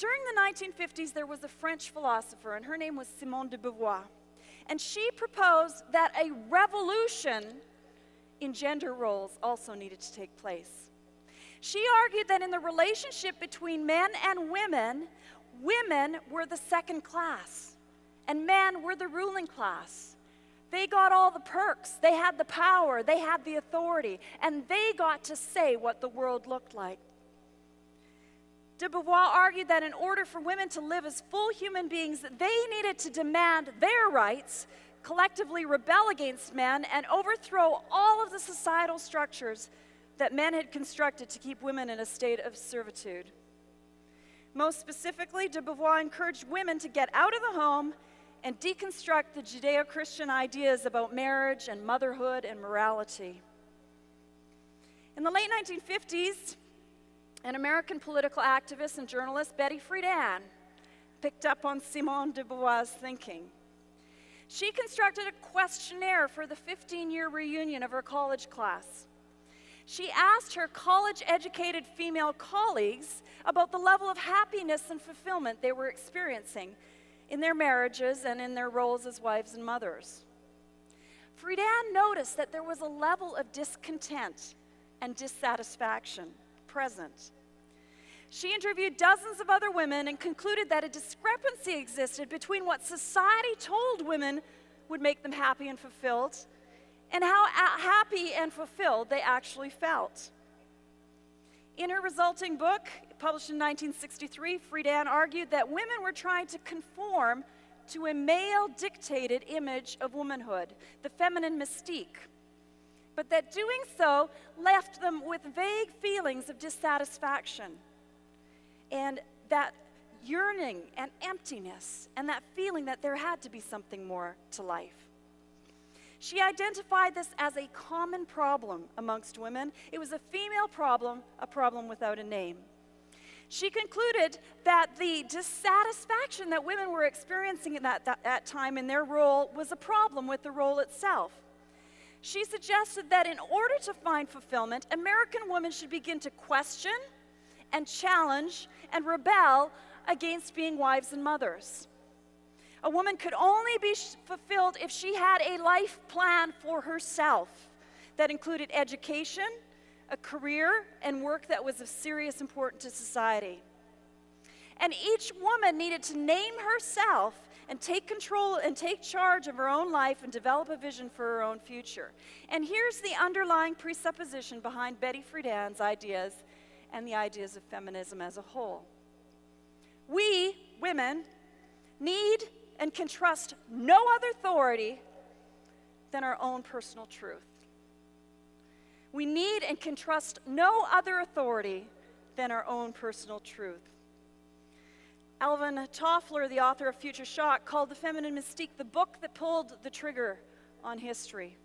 During the 1950s, there was a French philosopher, and her name was Simone de Beauvoir. And she proposed that a revolution in gender roles also needed to take place. She argued that in the relationship between men and women, women were the second class, and men were the ruling class. They got all the perks, they had the power, they had the authority, and they got to say what the world looked like. De Beauvoir argued that in order for women to live as full human beings, they needed to demand their rights, collectively rebel against men, and overthrow all of the societal structures that men had constructed to keep women in a state of servitude. Most specifically, de Beauvoir encouraged women to get out of the home and deconstruct the Judeo-Christian ideas about marriage and motherhood and morality. In the late 1950s, an American political activist and journalist, Betty Friedan, picked up on Simone de Beauvoir's thinking. She constructed a questionnaire for the 15-year reunion of her college class. She asked her college-educated female colleagues about the level of happiness and fulfillment they were experiencing in their marriages and in their roles as wives and mothers. Friedan noticed that there was a level of discontent and dissatisfaction present. She interviewed dozens of other women and concluded that a discrepancy existed between what society told women would make them happy and fulfilled and how happy and fulfilled they actually felt. In her resulting book, published in 1963, Friedan argued that women were trying to conform to a male-dictated image of womanhood, the feminine mystique, but that doing so left them with vague feelings of dissatisfaction and that yearning and emptiness and that feeling that there had to be something more to life. She identified this as a common problem amongst women. It was a female problem, a problem without a name. She concluded that the dissatisfaction that women were experiencing at that time in their role was a problem with the role itself. She suggested that in order to find fulfillment, American women should begin to question and challenge and rebel against being wives and mothers. A woman could only be fulfilled if she had a life plan for herself that included education, a career, and work that was of serious importance to society. And each woman needed to name herself and take control and take charge of her own life and develop a vision for her own future. And here's the underlying presupposition behind Betty Friedan's ideas and the ideas of feminism as a whole. We, women, need and can trust no other authority than our own personal truth. We need and can trust no other authority than our own personal truth. Alvin Toffler, the author of Future Shock, called The Feminine Mystique the book that pulled the trigger on history.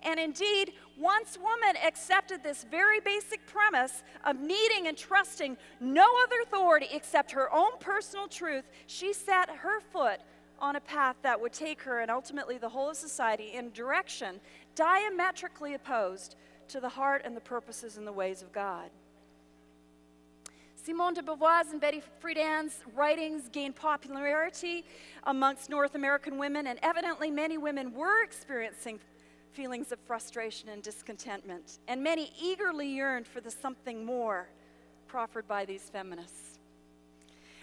And indeed, once women accepted this very basic premise of needing and trusting no other authority except her own personal truth, she set her foot on a path that would take her and ultimately the whole of society in a direction diametrically opposed to the heart and the purposes and the ways of God. Simone de Beauvoir's and Betty Friedan's writings gained popularity amongst North American women, and evidently many women were experiencing feelings of frustration and discontentment, and many eagerly yearned for the something more proffered by these feminists.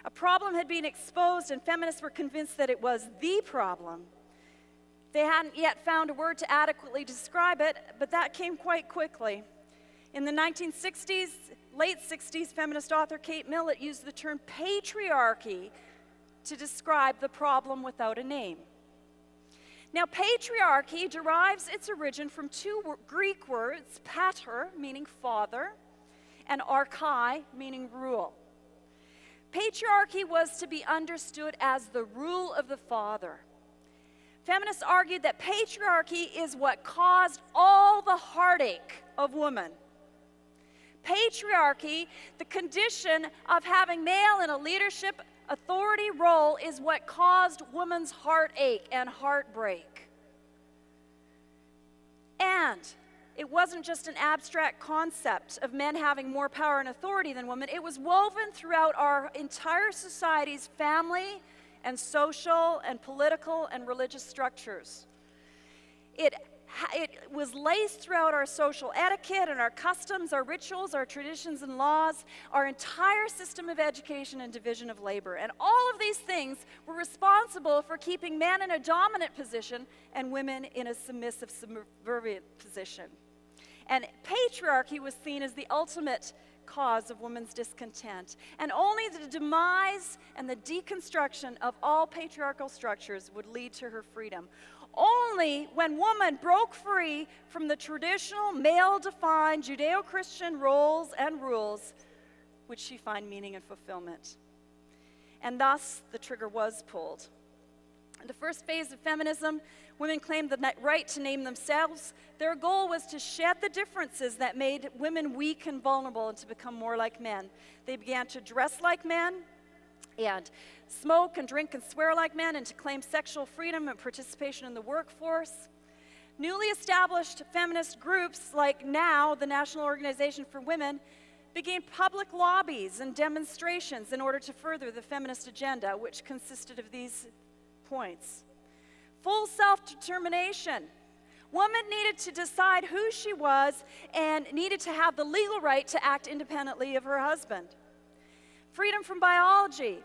A problem had been exposed, and feminists were convinced that it was the problem. They hadn't yet found a word to adequately describe it, but that came quite quickly. In the 1960s, late 60s, feminist author Kate Millett used the term patriarchy to describe the problem without a name. Now, patriarchy derives its origin from two Greek words, pater, meaning father, and archai, meaning rule. Patriarchy was to be understood as the rule of the father. Feminists argued that patriarchy is what caused all the heartache of women. Patriarchy, the condition of having male in a leadership authority role, is what caused women's heartache and heartbreak. And it wasn't just an abstract concept of men having more power and authority than women. It was woven throughout our entire society's family and social and political and religious structures. It was laced throughout our social etiquette and our customs, our rituals, our traditions and laws, our entire system of education and division of labor. And all of these things were responsible for keeping men in a dominant position and women in a submissive, subservient position. And patriarchy was seen as the ultimate cause of women's discontent. And only the demise and the deconstruction of all patriarchal structures would lead to her freedom. Only when woman broke free from the traditional male-defined Judeo-Christian roles and rules would she find meaning and fulfillment. And thus, the trigger was pulled. In the first phase of feminism, women claimed the right to name themselves. Their goal was to shed the differences that made women weak and vulnerable and to become more like men. They began to dress like men, and smoke and drink and swear like men, and to claim sexual freedom and participation in the workforce. Newly established feminist groups like NOW, the National Organization for Women, began public lobbies and demonstrations in order to further the feminist agenda, which consisted of these points. Full self-determination. Woman needed to decide who she was and needed to have the legal right to act independently of her husband. Freedom from biology.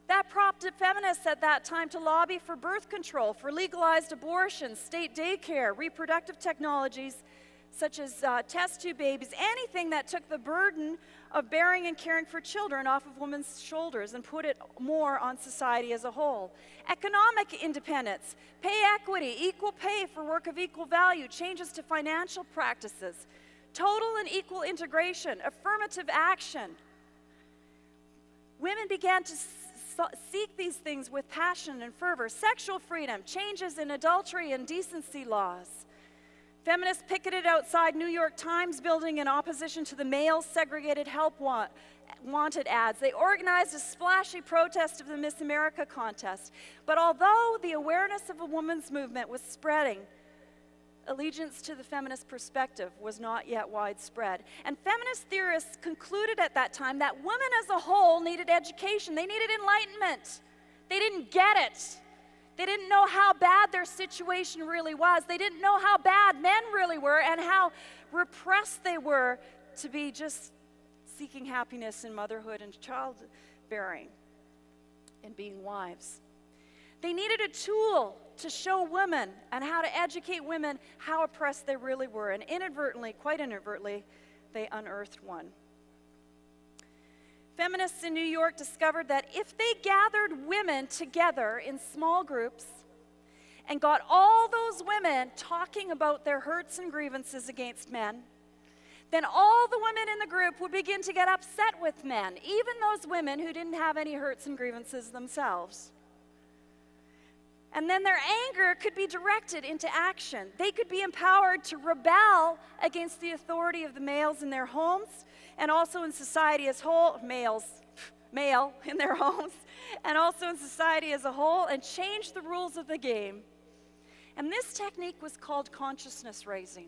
That prompted feminists at that time to lobby for birth control, for legalized abortion, state daycare, reproductive technologies such as test tube babies, anything that took the burden of bearing and caring for children off of women's shoulders and put it more on society as a whole. Economic independence, pay equity, equal pay for work of equal value, changes to financial practices, total and equal integration, affirmative action. Women began to seek these things with passion and fervor. Sexual freedom, changes in adultery and decency laws. Feminists picketed outside New York Times building in opposition to the male segregated help wanted ads. They organized a splashy protest of the Miss America contest. But although the awareness of a woman's movement was spreading, allegiance to the feminist perspective was not yet widespread. And feminist theorists concluded at that time that women as a whole needed education. They needed enlightenment. They didn't get it. They didn't know how bad their situation really was. They didn't know how bad men really were and how repressed they were to be just seeking happiness in motherhood and childbearing and being wives. They needed a tool to show women and how to educate women how oppressed they really were. And inadvertently, quite inadvertently, they unearthed one. Feminists in New York discovered that if they gathered women together in small groups and got all those women talking about their hurts and grievances against men, then all the women in the group would begin to get upset with men, even those women who didn't have any hurts and grievances themselves. And then their anger could be directed into action. They could be empowered to rebel against the authority of the males in their homes and also in society as a whole, male in their homes, and also in society as a whole, and change the rules of the game. And this technique was called consciousness raising.